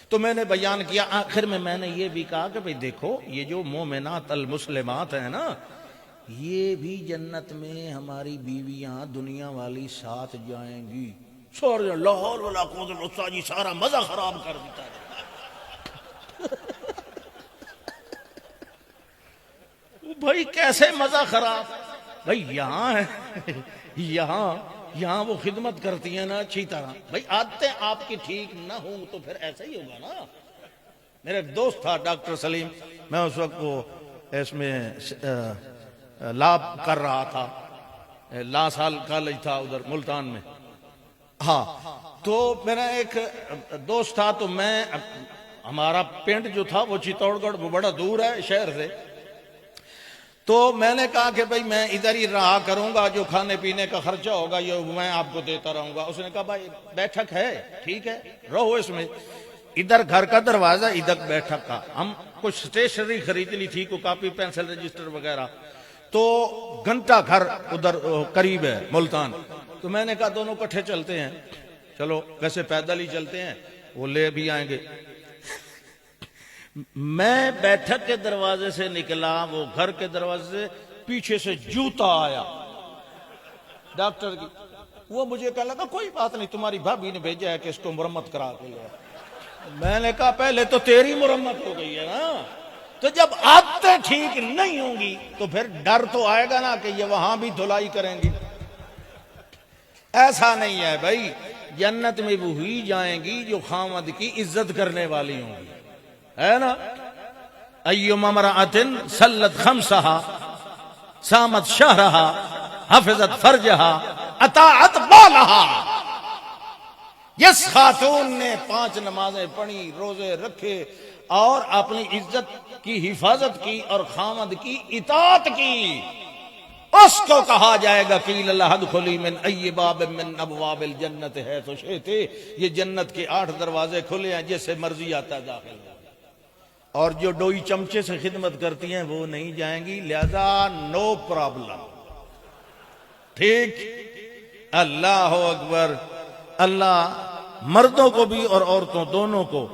[SPEAKER 1] تو میں نے بیان کیا. آخر میں نے یہ بھی کہا کہ بھئی دیکھو یہ جو مومنات المسلمات ہیں نا, یہ بھی جنت میں ہماری بیویاں دنیا والی ساتھ جائیں گی. سورے لاہور والا قوت الوسطی جی سارا مزہ خراب کر دیتا ہے. بھائی کیسے مزہ خراب؟ بھائی یہاں ہے, یہاں وہ خدمت کرتی ہیں نا اچھی طرح. بھائی عادتیں آپ کی ٹھیک نہ ہوں تو پھر ایسا ہی ہوگا نا. میرا ایک دوست تھا ڈاکٹر سلیم, میں اس وقت وہ اس میں لاب کر رہا تھا, لا سال کالج تھا ادھر ملتان میں. ہاں تو میرا ایک دوست تھا, تو میں ہمارا پنڈ جو تھا وہ چتوڑ گڑھ وہ بڑا دور ہے شہر سے. تو میں نے کہا کہ بھئی میں ادھر ہی رہا کروں گا, جو کھانے پینے کا خرچہ ہوگا یہ میں آپ کو دیتا رہوں گا. اس نے کہا بھائی بیٹھک ہے ٹھیک ہے رہو اس میں, ادھر گھر کا دروازہ ادھر بیٹھک کا. ہم کچھ اسٹیشنری خریدنی تھی, کو کاپی پینسل رجسٹر وغیرہ, تو گھنٹہ گھر ادھر قریب ہے ملتان. تو میں نے کہا دونوں کٹھے چلتے ہیں. چلو ویسے پیدل ہی چلتے ہیں, وہ لے بھی آئیں گے. میں بیٹھک کے دروازے سے نکلا, وہ گھر کے دروازے سے پیچھے سے جوتا آیا ڈاکٹر کی. وہ مجھے کہنے لگا کوئی بات نہیں تمہاری بھابھی نے بھیجا ہے کہ اس کو مرمت کرا کے لے. میں نے کہا پہلے تو تیری مرمت ہو گئی ہے نا, تو جب عادتیں ٹھیک نہیں ہوں گی تو پھر ڈر تو آئے گا نا کہ یہ وہاں بھی دھلائی کریں گی. ایسا نہیں ہے بھائی, جنت میں وہ ہوئی جائیں گی جو خامد کی عزت کرنے والی ہوں گی, ہے نا. ایما امرأۃ صلت خمسہا سامت شہرہا حفظت فرجہا اطاعت بالہا. جس خاتون نے 5 نمازیں پڑھی، روزے رکھے اور اپنی عزت کی حفاظت کی اور خامد کی اطاعت کی، اس کو کہا جائے گا قیل لہا ادخلی من ای باب من ابواب الجنت حیث شئت. یہ جنت کے 8 دروازے کھلے ہیں، جس سے مرضی آتا ہے داخل ہو. اور جو ڈوئی چمچے سے خدمت کرتی ہیں وہ نہیں جائیں گی، لہذا نو پرابلم. ٹھیک. اللہ اکبر. اللہ مردوں کو بھی اور عورتوں دونوں کو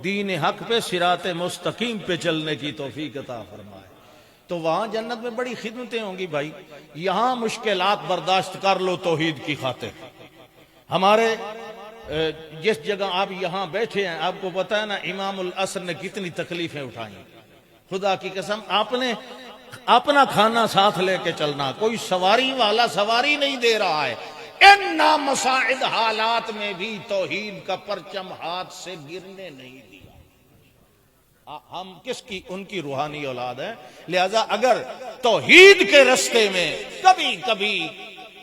[SPEAKER 1] دین حق پہ صراط مستقیم پہ چلنے کی توفیق عطا فرمائے. تو وہاں جنت میں بڑی خدمتیں ہوں گی بھائی. یہاں مشکلات برداشت کر لو توحید کی خاطر. ہمارے جس جگہ آپ یہاں بیٹھے ہیں، آپ کو پتا ہے نا امام العصر نے کتنی تکلیفیں اٹھائیں. خدا کی قسم آپ نے اپنا کھانا ساتھ لے کے چلنا. کوئی سواری والا سواری نہیں دے رہا ہے. ان نامساعد حالات میں بھی توحید کا پرچم ہاتھ سے گرنے نہیں دیا. ہم کس کی؟ ان کی روحانی اولاد ہیں. لہذا اگر توحید کے رستے میں کبھی کبھی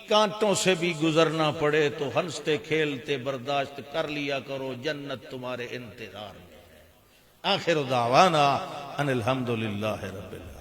[SPEAKER 1] کانٹوں سے بھی گزرنا پڑے تو ہنستے کھیلتے برداشت کر لیا کرو، جنت تمہارے انتظار میں ہے. آخر دعوانا ان الحمدللہ رب العالمین.